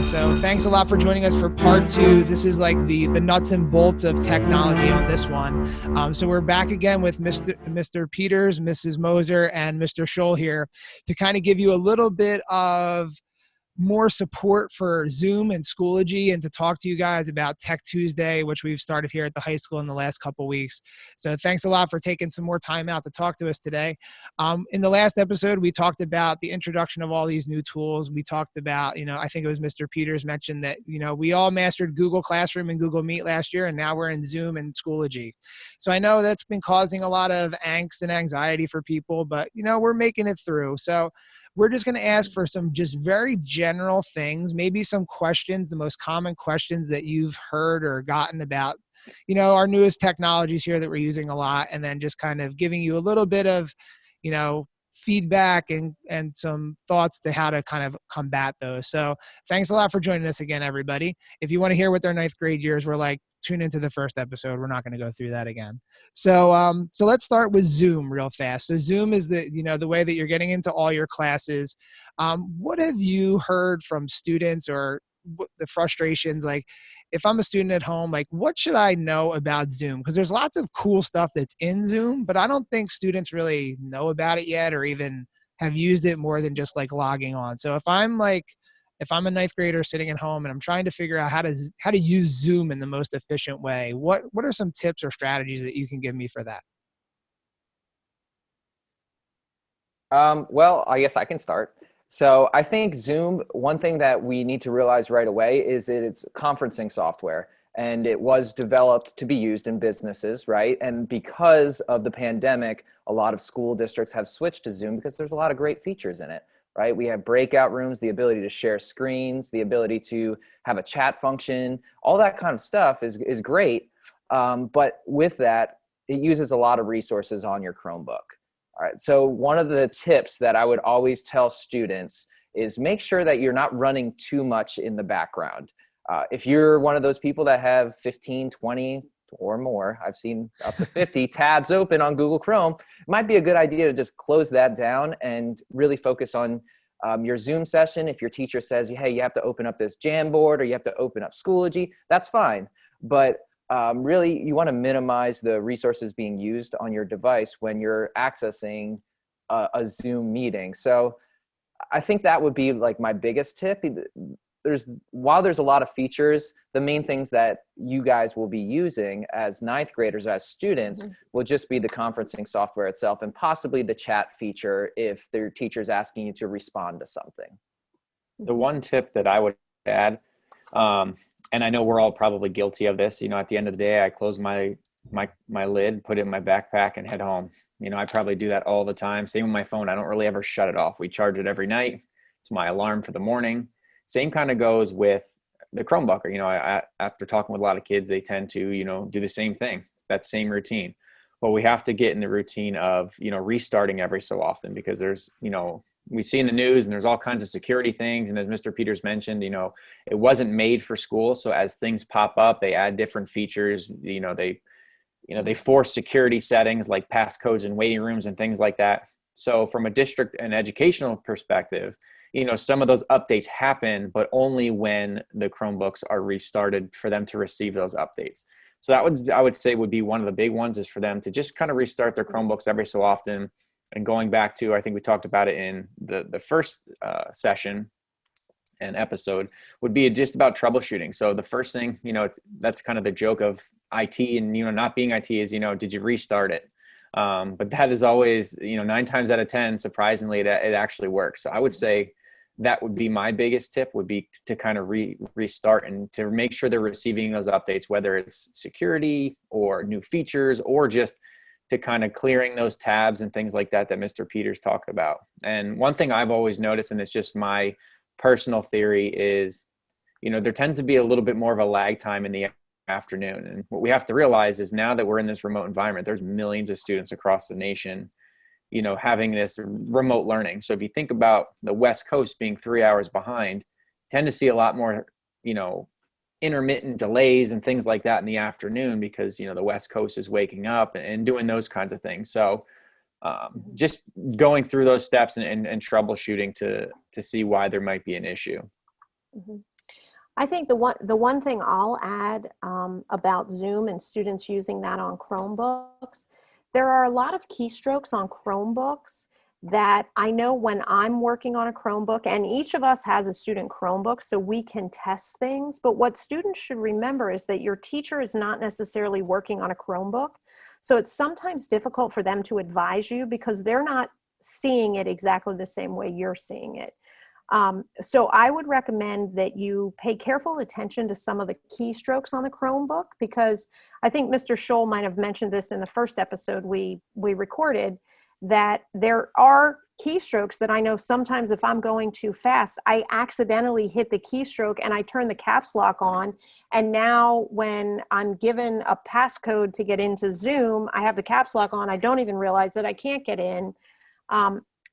So thanks a lot for joining us for part 2. This is like the nuts and bolts of technology on this one. So we're back again with Mr. Peters, Mrs. Moser, and Mr. Scholl here to kind of give you a little bit of more support for Zoom and Schoology, and to talk to you guys about Tech Tuesday, which we've started here at the high school in the last couple weeks. So thanks a lot for taking some more time out to talk to us today. In the last episode, we talked about the introduction of all these new tools. We talked about, I think it was Mr. Peters mentioned that, we all mastered Google Classroom and Google Meet last year, and now we're in Zoom and Schoology. So I know that's been causing a lot of angst and anxiety for people, but, we're making it through. So we're just going to ask for some just very general things, maybe some questions, the most common questions that you've heard or gotten about, our newest technologies here that we're using a lot, and then just kind of giving you a little bit of, feedback and some thoughts to how to kind of combat those. So thanks a lot for joining us again, everybody. If you want to hear what their 9th grade years were like, tune into the first episode. We're not going to go through that again. So let's start with Zoom real fast. So Zoom is the way that you're getting into all your classes. What have you heard from students, or the frustrations? Like, if I'm a student at home, like, what should I know about Zoom? Because there's lots of cool stuff that's in Zoom, but I don't think students really know about it yet, or even have used it more than just like logging on. So if I'm a 9th grader sitting at home and I'm trying to figure out how to use Zoom in the most efficient way, what are some tips or strategies that you can give me for that? Well, I guess I can start. So I think Zoom, one thing that we need to realize right away is that it's conferencing software, and it was developed to be used in businesses, right? And because of the pandemic, a lot of school districts have switched to Zoom because there's a lot of great features in it, right? We have breakout rooms, the ability to share screens, the ability to have a chat function, all that kind of stuff is great. But with that, it uses a lot of resources on your Chromebook. All right, so one of the tips that I would always tell students is make sure that you're not running too much in the background. If you're one of those people that have 15, 20 or more, I've seen up to 50 tabs open on Google Chrome, it might be a good idea to just close that down and really focus on your Zoom session. If your teacher says, hey, you have to open up this Jamboard, or you have to open up Schoology, that's fine. But really, you want to minimize the resources being used on your device when you're accessing a Zoom meeting. So I think that would be like my biggest tip. While there's a lot of features, the main things that you guys will be using as 9th graders, as students, will just be the conferencing software itself, and possibly the chat feature if their teacher's asking you to respond to something. The one tip that I would add, and I know we're all probably guilty of this, at the end of the day, I close my lid, put it in my backpack, and head home. I probably do that all the time. Same with my phone. I don't really ever shut it off. We charge it every night. It's my alarm for the morning. Same kind of goes with the Chromebook. After talking with a lot of kids, they tend to, do the same thing, that same routine. But we have to get in the routine of, restarting every so often, because there's, we see in the news and there's all kinds of security things. And as Mr. Peters mentioned, it wasn't made for school. So as things pop up, they add different features. They force security settings like passcodes in waiting rooms and things like that. So from a district and educational perspective, some of those updates happen, but only when the Chromebooks are restarted for them to receive those updates. So that I would say would be one of the big ones, is for them to just kind of restart their Chromebooks every so often. And going back to, I think we talked about it in the first session and episode, would be just about troubleshooting. So the first thing, that's kind of the joke of IT and, not being IT is, did you restart it? But that is always, 9 times out of 10, surprisingly, it actually works. So I would say that would be my biggest tip, would be to kind of restart and to make sure they're receiving those updates, whether it's security or new features, or just to kind of clearing those tabs and things like that Mr. Peters talked about. And one thing I've always noticed, and it's just my personal theory, is, there tends to be a little bit more of a lag time in the afternoon. And what we have to realize is, now that we're in this remote environment, there's millions of students across the nation, having this remote learning. So if you think about the West Coast being 3 hours behind, tend to see a lot more, intermittent delays and things like that in the afternoon, because, the West Coast is waking up and doing those kinds of things. So just going through those steps and troubleshooting to see why there might be an issue. Mm-hmm. I think the one thing I'll add about Zoom and students using that on Chromebooks, there are a lot of keystrokes on Chromebooks that I know when I'm working on a Chromebook, and each of us has a student Chromebook, so we can test things. But what students should remember is that your teacher is not necessarily working on a Chromebook. So it's sometimes difficult for them to advise you because they're not seeing it exactly the same way you're seeing it. So I would recommend that you pay careful attention to some of the keystrokes on the Chromebook, because I think Mr. Scholl might have mentioned this in the first episode we recorded, that there are keystrokes that I know sometimes if I'm going too fast, I accidentally hit the keystroke and I turn the caps lock on. And now when I'm given a passcode to get into Zoom, I have the caps lock on. I don't even realize that I can't get in.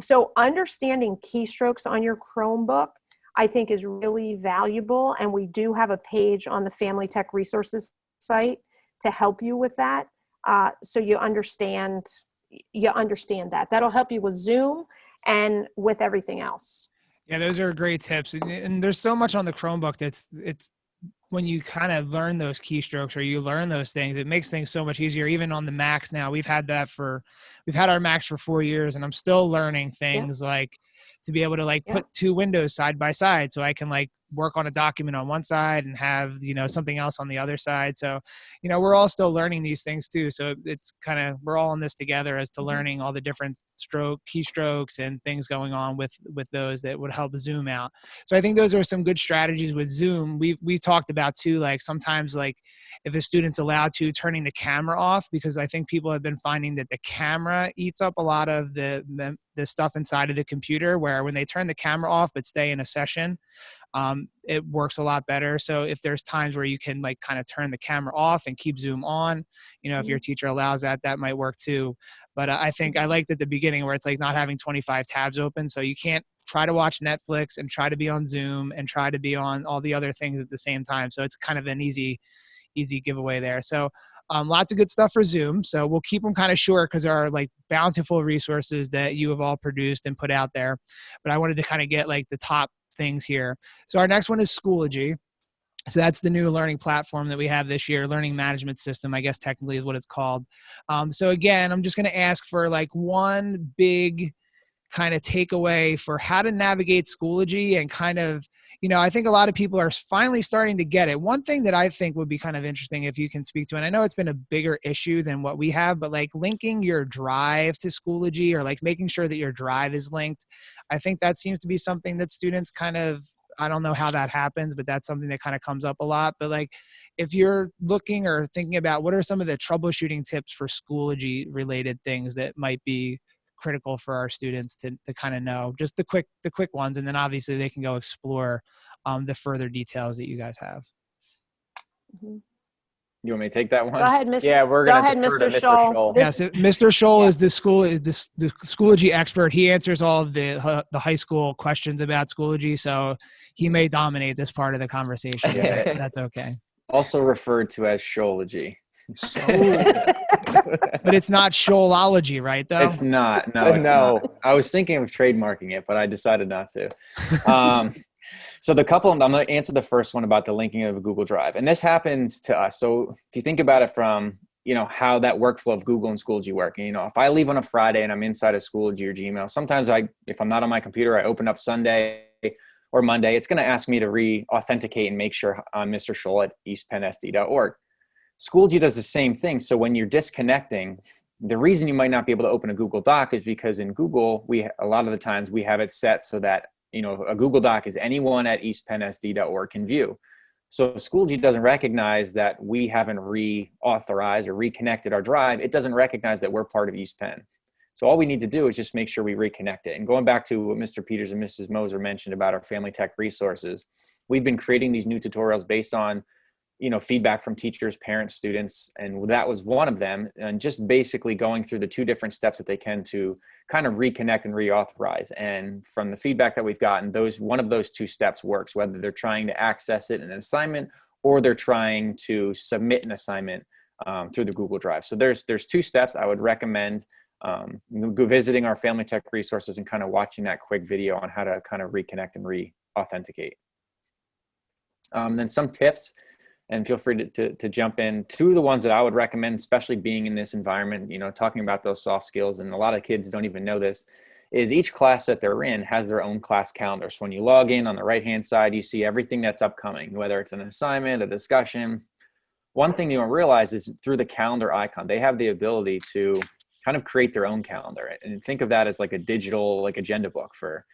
So understanding keystrokes on your Chromebook, I think, is really valuable. And we do have a page on the Family Tech Resources site to help you with that. So you understand that. That'll help you with Zoom and with everything else. Yeah, those are great tips. And there's so much on the Chromebook it's when you kind of learn those keystrokes or you learn those things, it makes things so much easier. Even on the Macs now, we've had our Macs for 4 years, and I'm still learning things like to be able to like put two windows side by side so I can like work on a document on one side and have, something else on the other side. So, we're all still learning these things too. So it's kind of, we're all in this together as to learning all the different keystrokes and things going on with those that would help Zoom out. So I think those are some good strategies with Zoom. We've talked about too, like sometimes like if a student's allowed to, turning the camera off, because I think people have been finding that the camera eats up a lot of the stuff inside of the computer, where when they turn the camera off but stay in a session, it works a lot better. So if there's times where you can like kind of turn the camera off and keep Zoom on, if your teacher allows that, that might work too. But I think I liked at the beginning where it's like not having 25 tabs open. So you can't try to watch Netflix and try to be on Zoom and try to be on all the other things at the same time. So it's kind of an easy giveaway there. So lots of good stuff for Zoom. So we'll keep them kind of short because there are like bountiful resources that you have all produced and put out there. But I wanted to kind of get like the top things here. So our next one is Schoology. So that's the new learning platform that we have this year, learning management system, I guess technically is what it's called. So again, I'm just going to ask for like one big kind of takeaway for how to navigate Schoology and kind of, I think a lot of people are finally starting to get it. One thing that I think would be kind of interesting if you can speak to, and I know it's been a bigger issue than what we have, but like linking your drive to Schoology or like making sure that your drive is linked. I think that seems to be something that students kind of, I don't know how that happens, but that's something that kind of comes up a lot. But like, if you're looking or thinking about what are some of the troubleshooting tips for Schoology related things that might be critical for our students to kind of know, just the quick ones, and then obviously they can go explore the further details that you guys have. You want me to take that one? Go ahead, Mr. Yeah, we're going to defer to Mr. Scholl. Yes, Mr. Scholl is the Schoology expert. He answers all of the high school questions about Schoology, so he may dominate this part of the conversation. That's okay. Also referred to as Schoology. But it's not Schoology, right? Though it's not. No, it's not. I was thinking of trademarking it, but I decided not to. So I'm going to answer the first one about the linking of a Google Drive. And this happens to us. So if you think about it from, how that workflow of Google and Schoology work. And, if I leave on a Friday and I'm inside of Schoology or Gmail, sometimes if I'm not on my computer, I open up Sunday or Monday, it's going to ask me to re-authenticate and make sure I'm Mr. Scholl at eastpennsd.org. Schoology does the same thing. So when you're disconnecting, the reason you might not be able to open a Google Doc is because in Google, a lot of the times we have it set so that, a Google Doc is anyone at eastpennsd.org can view. So Schoology doesn't recognize that we haven't reauthorized or reconnected our drive. It doesn't recognize that we're part of East Penn. So all we need to do is just make sure we reconnect it. And going back to what Mr. Peters and Mrs. Moser mentioned about our Family Tech resources, we've been creating these new tutorials based on feedback from teachers, parents, students, and that was one of them. And just basically going through the two different steps that they can to kind of reconnect and reauthorize. And from the feedback that we've gotten, one of those two steps works, whether they're trying to access it in an assignment or they're trying to submit an assignment through the Google Drive. So there's two steps I would recommend go visiting our Family Tech resources and kind of watching that quick video on how to kind of reconnect and re-authenticate. Then some tips, and feel free to jump in. Two of the ones that I would recommend, especially being in this environment, talking about those soft skills, and a lot of kids don't even know this, is each class that they're in has their own class calendar. So when you log in on the right-hand side, you see everything that's upcoming, whether it's an assignment, a discussion. One thing you don't realize is through the calendar icon, they have the ability to kind of create their own calendar, and think of that as like a digital, like agenda book for,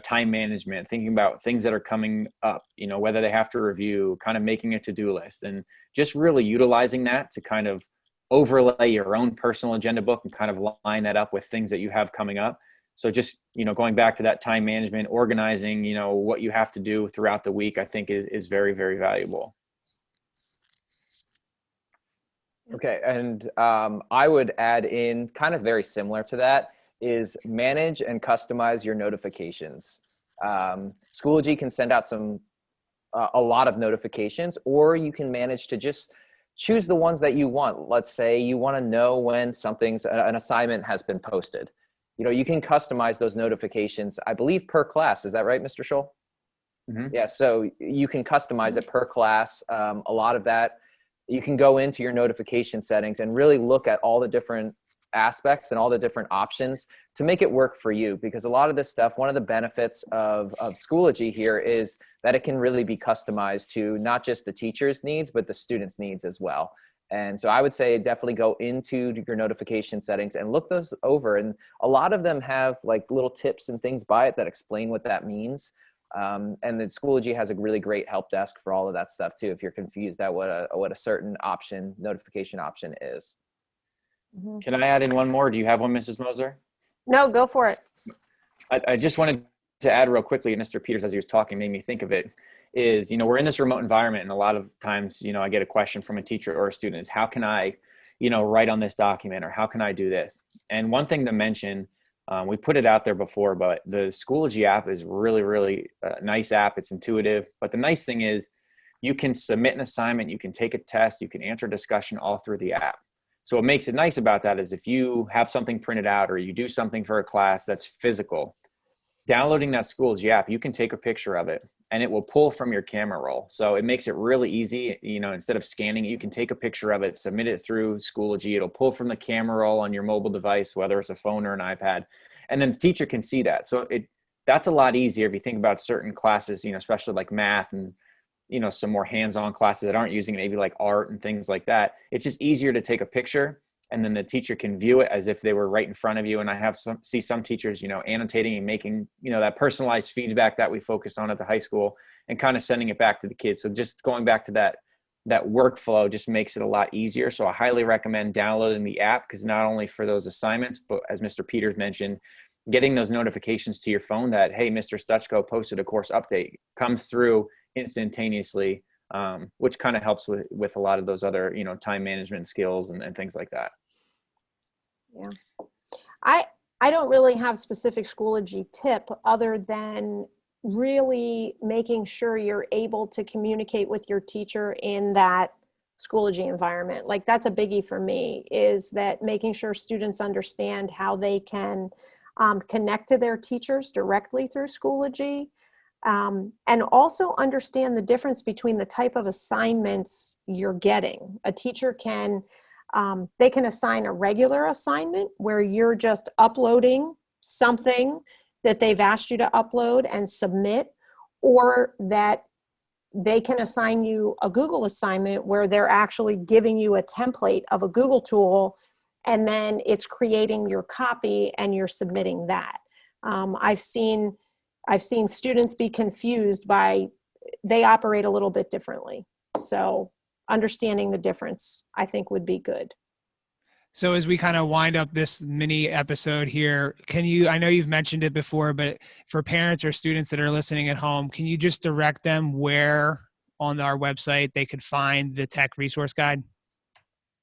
time management, thinking about things that are coming up, whether they have to review, kind of making a to-do list, and just really utilizing that to kind of overlay your own personal agenda book and kind of line that up with things that you have coming up. So just, going back to that time management, organizing, what you have to do throughout the week, I think is very, very valuable. Okay, and I would add in kind of very similar to that is manage and customize your notifications. Schoology can send out a lot of notifications, or you can manage to just choose the ones that you want. Let's say you want to know when an assignment has been posted. You can customize those notifications, I believe, per class. Is that right, Mr. Scholl? Mm-hmm. Yeah, so you can customize it per class. A lot of that, you can go into your notification settings and really look at all the different aspects and all the different options to make it work for you. Because a lot of this stuff, one of the benefits of Schoology here is that it can really be customized to not just the teacher's needs, but the student's needs as well. And so I would say definitely go into your notification settings and look those over. And a lot of them have like little tips and things by it that explain what that means. And then Schoology has a really great help desk for all of that stuff too, if you're confused at what a certain notification option is. Mm-hmm. Can I add in one more? Do you have one, Mrs. Moser? No, go for it. I just wanted to add real quickly, Mr. Peters, as he was talking, made me think of it, is, we're in this remote environment, and a lot of times, I get a question from a teacher or a student is, how can I, write on this document, or how can I do this? And one thing to mention, we put it out there before, but the Schoology app is really, really a nice app. It's intuitive. But the nice thing is you can submit an assignment, you can take a test, you can answer discussion all through the app. So what makes it nice about that is if you have something printed out or you do something for a class that's physical, downloading that Schoology app, you can take a picture of it and it will pull from your camera roll. So it makes it really easy. Instead of scanning it, you can take a picture of it, submit it through Schoology. It'll pull from the camera roll on your mobile device, whether it's a phone or an iPad. And then the teacher can see that. So that's a lot easier if you think about certain classes, especially like math and, some more hands-on classes that aren't using it, maybe like art and things like that. It's just easier to take a picture, and then the teacher can view it as if they were right in front of you. And I see some teachers, annotating and making, that personalized feedback that we focus on at the high school and kind of sending it back to the kids. So just going back to that workflow just makes it a lot easier. So I highly recommend downloading the app, because not only for those assignments, but as Mr. Peters mentioned, getting those notifications to your phone that, hey, Mr. Stuchko posted a course update, comes through instantaneously, which kind of helps with a lot of those other, time management skills and things like that. Yeah. I don't really have specific Schoology tip other than really making sure you're able to communicate with your teacher in that Schoology environment. Like, that's a biggie for me, is that making sure students understand how they can connect to their teachers directly through Schoology. And also understand the difference between the type of assignments you're getting. A teacher can, they can assign a regular assignment where you're just uploading something that they've asked you to upload and submit, or that they can assign you a Google assignment where they're actually giving you a template of a Google tool, and then it's creating your copy and you're submitting that. I've seen students be confused they operate a little bit differently. So understanding the difference, I think, would be good. So as we kind of wind up this mini episode here, I know you've mentioned it before, but for parents or students that are listening at home, can you just direct them where on our website they could find the tech resource guide?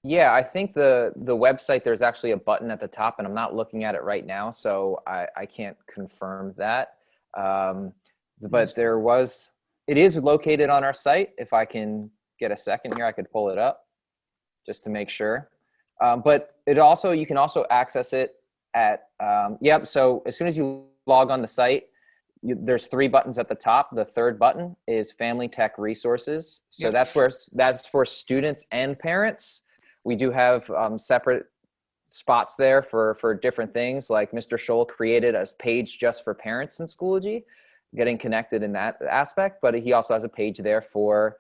Yeah, I think the website, there's actually a button at the top, and I'm not looking at it right now, so I can't confirm that. But it is located on our site. If I can get a second here, I could pull it up just to make sure. But you can also access it at, so as soon as you log on the site, there's 3 buttons at the top. The third button is Family Tech Resources. So Yep. that's for students and parents. We do have separate spots there for different things. Like Mr. Scholl created a page just for parents in Schoology, getting connected in that aspect. But he also has a page there for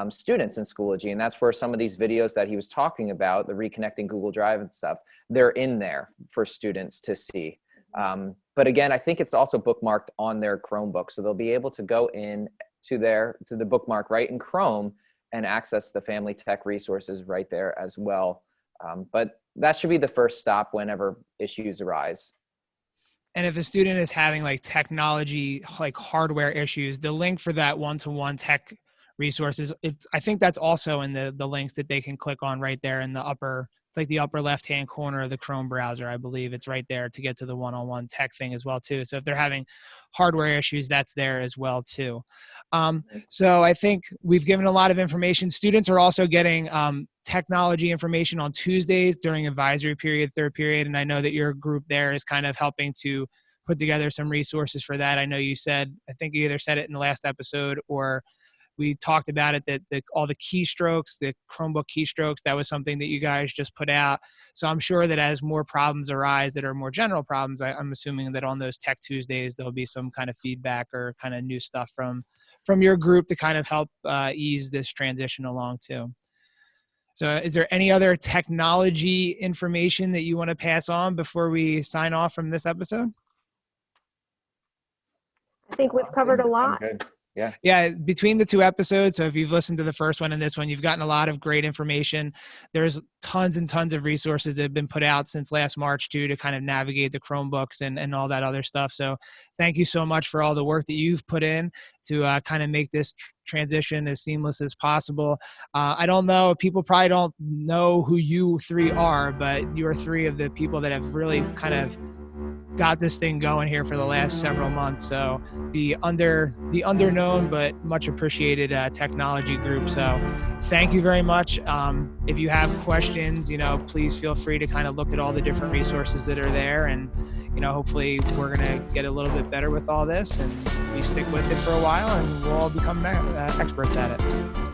students in Schoology, and that's where some of these videos that he was talking about, the reconnecting Google Drive and stuff, they're in there for students to see. But again, I think it's also bookmarked on their Chromebook, so they'll be able to go in to the bookmark right in Chrome and access the Family Tech Resources right there as well. But that should be the first stop whenever issues arise. And if a student is having like technology, like hardware issues, the link for that one-to-one tech resources, I think that's also in the links that they can click on right there in the upper, it's like the upper left-hand corner of the Chrome browser. I believe it's right there to get to the one-on-one tech thing as well too. So if they're having hardware issues, that's there as well too. So I think we've given a lot of information. Students are also getting technology information on Tuesdays during advisory period, third period. And I know that your group there is kind of helping to put together some resources for that. I know you said, I think you either said it in the last episode or we talked about it, that all the keystrokes, the Chromebook keystrokes, that was something that you guys just put out. So I'm sure that as more problems arise that are more general problems, I'm assuming that on those Tech Tuesdays, there'll be some kind of feedback or kind of new stuff from your group to kind of help ease this transition along too. So is there any other technology information that you want to pass on before we sign off from this episode? I think we've covered a lot. Good. Yeah, between the 2 episodes, so if you've listened to the first one and this one, you've gotten a lot of great information. There's tons and tons of resources that have been put out since last March too, to kind of navigate the Chromebooks and all that other stuff. So thank you so much for all the work that you've put in to kind of make this transition as seamless as possible. I don't know, people probably don't know who you 3 are, but you are 3 of the people that have really kind of got this thing going here for the last several months. So the underknown but much appreciated technology group. So thank you very much. If you have questions, please feel free to kind of look at all the different resources that are there, and hopefully we're gonna get a little bit better with all this, and we stick with it for a while, and we'll all become experts at it.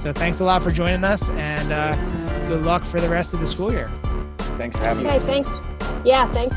So thanks a lot for joining us, and good luck for the rest of the school year. Thanks for having me. Okay, thanks. Yeah, thanks